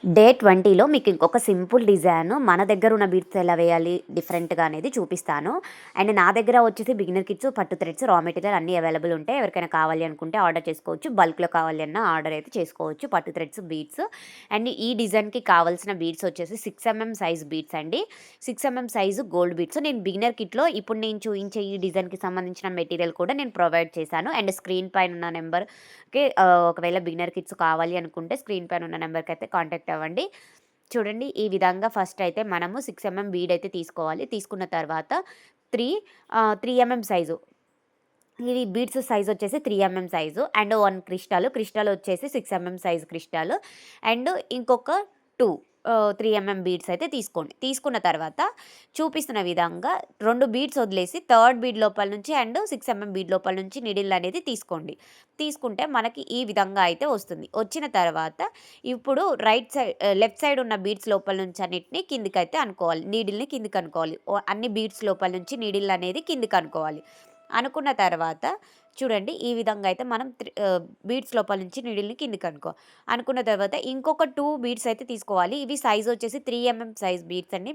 Day 20లో మీకు ఇంకొక simple design మన దగ్గర ఉన్న బీడ్స్ ఎలా వేయాలి డిఫరెంట్‌గా అనేది చూపిస్తాను. అండ్ నా దగ్గర వచ్చేసి బిగినర్ కిట్స్, పట్టు థ్రెడ్స్, రా మెటీరియల్ అన్నీ అవైలబుల్ ఉంటాయి. ఎవరికైనా కావాలి అనుకుంటే ఆర్డర్ చేసుకోవచ్చు. బల్క్‌లో కావాలి అన్నా ఆర్డర్ అయితే చేసుకోవచ్చు. పట్టు థ్రెడ్స్, బీడ్స్. అండ్ ఈ డిజైన్‌కి కావాల్సిన బీడ్స్ వచ్చేసి 6 సైజ్ బీడ్స్ అండి. 6 సైజు గోల్డ్ బీడ్స్. నేను బిగినర్ కిట్‌లో ఇప్పుడు నేను చూయించే ఈ డిజైన్‌కి సంబంధించిన మెటీరియల్ కూడా నేను ప్రొవైడ్ చేశాను. అండ్ స్క్రీన్ పైన ఉన్న నెంబర్‌కి ఒకవేళ బిగినర్ కిట్స్ కావాలి అనుకుంటే స్క్రీన్ పైన ఉన్న నెంబర్‌కి అయితే కాంటాక్ట్ అవ్వండి. చూడండి ఈ విధంగా ఫస్ట్ అయితే మనము 6 బీడ్ అయితే తీసుకోవాలి. తీసుకున్న తర్వాత 3 3 సైజు. ఇది బీడ్స్ సైజ్ వచ్చేసి 3 సైజు అండ్ 1 క్రిస్టల్ వచ్చేసి 6 సైజ్ క్రిస్టల్ అండ్ ఇంకొక 2 3 బీడ్స్ అయితే తీసుకోండి. తీసుకున్న తర్వాత చూపిస్తున్న విధంగా 2 బీడ్స్ వదిలేసి థర్డ్ బీడ్ లోపల నుంచి అండ్ 6 బీడ్ లోపల నుంచి నీడిల్ అనేది తీసుకోండి. తీసుకుంటే మనకి ఈ విధంగా అయితే వస్తుంది. వచ్చిన తర్వాత ఇప్పుడు లెఫ్ట్ సైడ్ ఉన్న బీడ్స్ లోపల నుంచి అన్నిటిని కిందికైతే అనుకోవాలి. నీడిల్‌ని కిందికి అనుకోవాలి. అన్ని బీడ్స్ లోపల నుంచి నీడిల్ అనేది కిందికి అనుకోవాలి. అనుకున్న తర్వాత చూడండి ఈ విధంగా అయితే మనం బీడ్స్ లోపల నుంచి నీడిల్‌ని కిందకి అనుకున్న తర్వాత ఇంకొక 2 బీడ్స్ అయితే తీసుకోవాలి. ఇవి సైజ్ వచ్చేసి 3 సైజ్ బీడ్స్ అండి.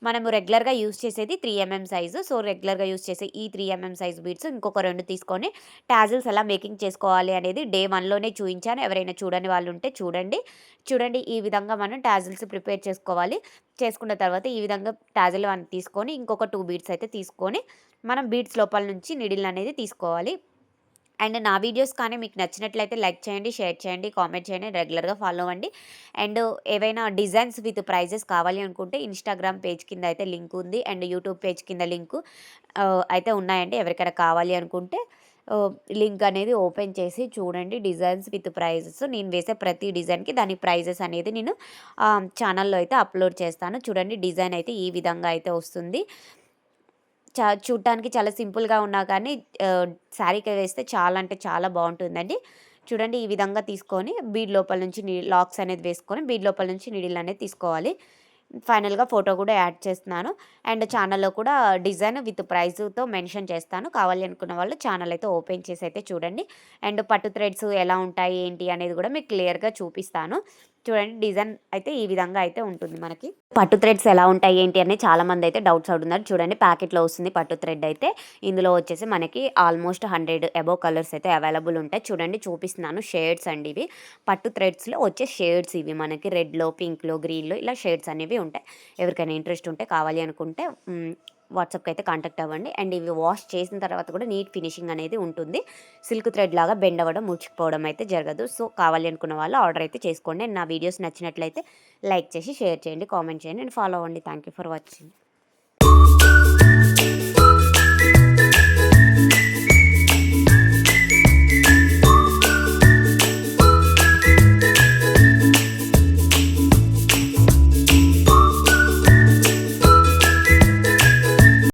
మనము రెగ్యులర్‌గా యూజ్ చేసేది 3 సైజు. సో, రెగ్యులర్‌గా యూజ్ చేసే ఈ 3 సైజ్ బీడ్స్ ఇంకొక 2 తీసుకొని టాజిల్స్ ఎలా మేకింగ్ చేసుకోవాలి అనేది డే 1లోనే చూయించాను. ఎవరైనా చూడని వాళ్ళు ఉంటే చూడండి. చూడండి ఈ విధంగా మనం టాజిల్స్ ప్రిపేర్ చేసుకోవాలి. చేసుకున్న తర్వాత ఈ విధంగా టాజిల్ 1 తీసుకొని ఇంకొక 2 బీడ్స్ అయితే తీసుకొని మనం బీడ్స్ లోపల నుంచి నీడిల్ అనేది తీసుకోవాలి. అండ్ నా వీడియోస్ కానీ మీకు నచ్చినట్లయితే లైక్ చేయండి, షేర్ చేయండి, కామెంట్ చేయండి, రెగ్యులర్‌గా ఫాలో అవ్వండి. అండ్ ఏవైనా డిజైన్స్ విత్ ప్రైజెస్ కావాలి అనుకుంటే ఇన్‌స్టాగ్రామ్ పేజ్ కింద అయితే లింక్ ఉంది. అండ్ యూట్యూబ్ పేజ్ కింద లింకు అయితే ఉన్నాయండి. ఎవరికైనా కావాలి అనుకుంటే లింక్ అనేది ఓపెన్ చేసి చూడండి. డిజైన్స్ విత్ ప్రైజెస్ నేను వేసే ప్రతి డిజైన్‌కి దాని ప్రైజెస్ అనేది నేను ఛానల్‌లో అయితే అప్లోడ్ చేస్తాను. చూడండి డిజైన్ అయితే ఈ విధంగా అయితే వస్తుంది. చూడటానికి చాలా సింపుల్‌గా ఉన్నా కానీ శారీకి వేస్తే చాలా అంటే చాలా బావుంటుందండి. చూడండి ఈ విధంగా తీసుకొని బీడ్ లోపల నుంచి లాక్స్ అనేది వేసుకొని బీడ్ లోపల నుంచి నీడిల్ అనేది తీసుకోవాలి. ఫైనల్‌గా ఫోటో కూడా యాడ్ చేస్తున్నాను. అండ్ ఛానల్‌లో కూడా డిజైన్ విత్ ప్రైస్‌తో మెన్షన్ చేస్తాను. కావాలి అనుకున్న వాళ్ళు ఛానల్ అయితే ఓపెన్ చేసి అయితే చూడండి. అండ్ పట్టు థ్రెడ్స్ ఎలా ఉంటాయి ఏంటి అనేది కూడా మీకు క్లియర్‌గా చూపిస్తాను. చూడండి డిజైన్ అయితే ఈ విధంగా అయితే ఉంటుంది మనకి. పట్టు థ్రెడ్స్ ఎలా ఉంటాయి ఏంటి అని చాలామంది అయితే డౌట్స్ అడుగుతున్నారు. చూడండి ప్యాకెట్‌లో వస్తుంది పట్టు థ్రెడ్ అయితే. ఇందులో వచ్చేసి మనకి ఆల్మోస్ట్ 100 అబోవ్ కలర్స్ అయితే అవైలబుల్ ఉంటాయి. చూడండి చూపిస్తున్నాను షేడ్స్ అండి ఇవి. పట్టు థ్రెడ్స్‌లో వచ్చే షేడ్స్ ఇవి మనకి రెడ్‌లో, పింక్‌లో, గ్రీన్‌లో ఇలా షేడ్స్ అనేవి ఉంటాయి. ఎవరికైనా ఇంట్రెస్ట్ ఉంటే కావాలి అనుకుంటే వాట్సాప్‌కి అయితే కాంటాక్ట్ అవ్వండి. అండ్ ఇవి వాష్ చేసిన తర్వాత కూడా నీట్ ఫినిషింగ్ అనేది ఉంటుంది. సిల్క్ థ్రెడ్ లాగా బెండ్ అవ్వడం, ముడుచుకుపోవడం అయితే జరగదు. సో, కావాలి అనుకున్న వాళ్ళు ఆర్డర్ అయితే చేసుకోండి. అండ్ నా వీడియోస్ నచ్చినట్లయితే లైక్ చేసి, షేర్ చేయండి, కామెంట్ చేయండి అండ్ ఫాలో అవ్వండి. Thank you for watching.